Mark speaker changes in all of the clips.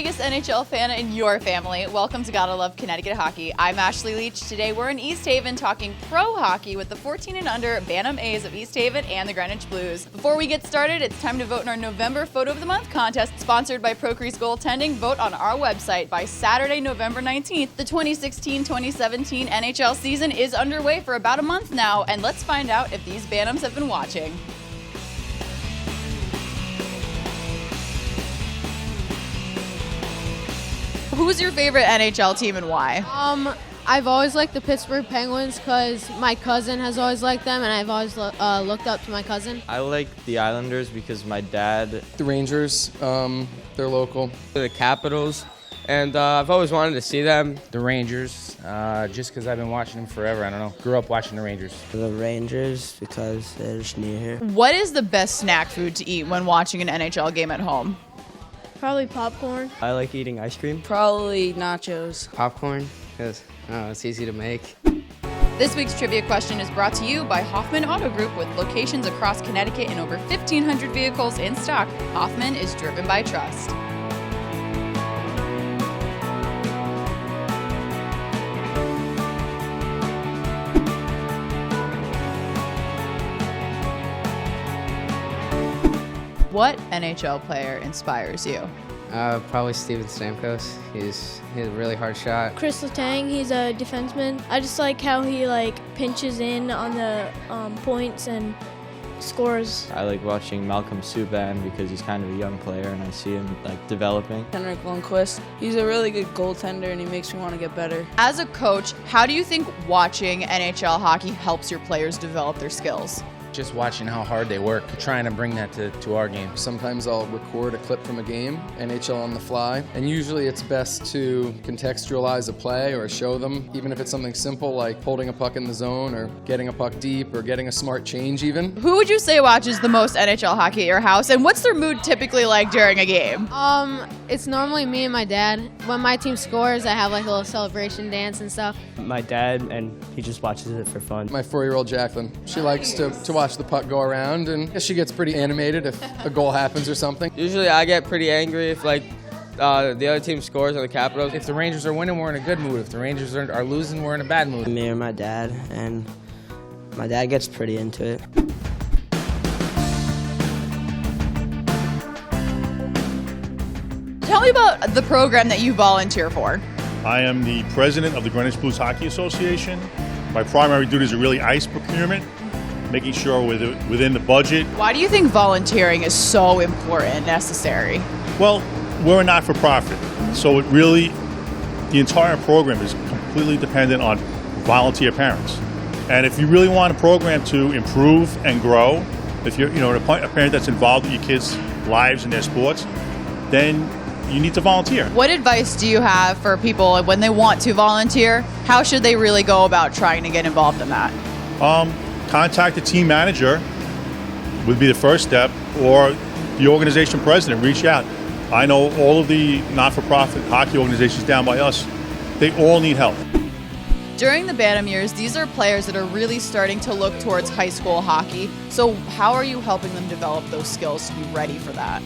Speaker 1: biggest NHL fan in your family. Welcome to Gotta Love Connecticut Hockey. I'm Ashley Leach. Today we're in East Haven talking pro hockey with the 14 and under Bantam A's of East Haven and the Greenwich Blues. Before we get started, it's time to vote in our November Photo of the Month contest sponsored by Procrease Goaltending. Vote on our website by Saturday, November 19th. The 2016-2017 NHL season is underway for about a month now, and let's find out if these Bantams have been watching. Who's your favorite NHL team and why?
Speaker 2: I've always liked the Pittsburgh Penguins because my cousin has always liked them, and I've always looked up to my cousin.
Speaker 3: I like the Islanders because my dad.
Speaker 4: The Rangers, they're local.
Speaker 5: The Capitals, and I've always wanted to see them.
Speaker 6: The Rangers, just because I've been watching them forever. I don't know. Grew up watching the Rangers.
Speaker 7: The Rangers because they're just near here.
Speaker 1: What is the best snack food to eat when watching an NHL game at home?
Speaker 2: Probably popcorn.
Speaker 3: I like eating ice cream.
Speaker 8: Probably nachos.
Speaker 5: Popcorn, because it's easy to make.
Speaker 1: This week's trivia question is brought to you by Hoffman Auto Group with locations across Connecticut and over 1,500 vehicles in stock. Hoffman is driven by trust. What NHL player inspires you?
Speaker 5: Probably Steven Stamkos. He's a really hard shot.
Speaker 2: Chris Letang, he's a defenseman. I just like how he pinches in on the points and scores.
Speaker 3: I like watching Malcolm Subban because he's kind of a young player and I see him developing.
Speaker 8: Henrik Lundqvist. He's a really good goaltender and he makes me want to get better.
Speaker 1: As a coach, how do you think watching NHL hockey helps your players develop their skills?
Speaker 6: Just watching how hard they work, trying to bring that to our game.
Speaker 4: Sometimes I'll record a clip from a game, NHL on the fly, and usually it's best to contextualize a play or show them, even if it's something simple like holding a puck in the zone or getting a puck deep or getting a smart change even.
Speaker 1: Who would you say watches the most NHL hockey at your house, and what's their mood typically like during a game?
Speaker 2: It's normally me and my dad. When my team scores, I have a little celebration dance and stuff.
Speaker 3: My dad, and he just watches it for fun.
Speaker 4: My 4-year-old Jacqueline, she likes to watch the puck go around, and she gets pretty animated if a goal happens or something.
Speaker 5: Usually I get pretty angry if the other team scores on the Capitals.
Speaker 6: If the Rangers are winning, we're in a good mood. If the Rangers are losing, we're in a bad mood.
Speaker 7: Me and my dad, and my dad gets pretty into it.
Speaker 1: Tell me about the program that you volunteer for.
Speaker 9: I am the president of the Greenwich Blues Hockey Association. My primary duties are really ice procurement, making sure we're within the budget.
Speaker 1: Why do you think volunteering is so important and necessary?
Speaker 9: Well, we're a not-for-profit, so the entire program is completely dependent on volunteer parents. And if you really want a program to improve and grow, if you're a parent that's involved in your kids' lives and their sports, then you need to volunteer.
Speaker 1: What advice do you have for people when they want to volunteer? How should they really go about trying to get involved in that?
Speaker 9: Contact the team manager would be the first step, or the organization president. Reach out. I know all of the not-for-profit hockey organizations down by us, they all need help.
Speaker 1: During the Bantam years, these are players that are really starting to look towards high school hockey. So how are you helping them develop those skills to be ready for that?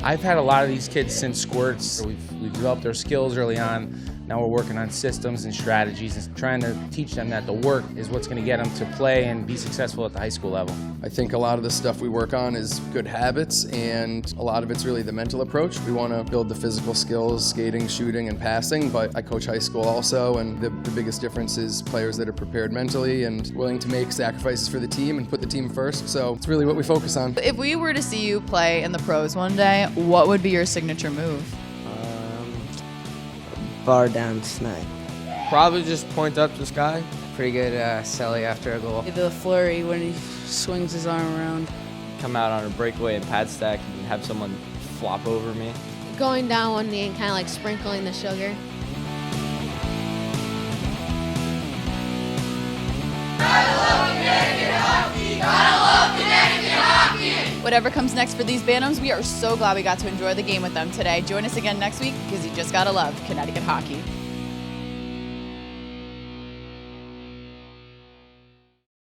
Speaker 6: I've had a lot of these kids since squirts. We've developed their skills early on. Now we're working on systems and strategies and trying to teach them that the work is what's going to get them to play and be successful at the high school level.
Speaker 4: I think a lot of the stuff we work on is good habits, and a lot of it's really the mental approach. We want to build the physical skills, skating, shooting, and passing, but I coach high school also, and the biggest difference is players that are prepared mentally and willing to make sacrifices for the team and put the team first, so it's really what we focus on.
Speaker 1: If we were to see you play in the pros one day, what would be your signature move?
Speaker 7: Bar down snipe.
Speaker 5: Probably just point up to the sky. Pretty good celly after a goal.
Speaker 8: The flurry when he swings his arm around.
Speaker 3: Come out on a breakaway and pad stack and have someone flop over me.
Speaker 2: Going down one knee and kind of sprinkling the sugar.
Speaker 1: Whatever comes next for these Bantams, we are so glad we got to enjoy the game with them today. Join us again next week because you just gotta love Connecticut hockey.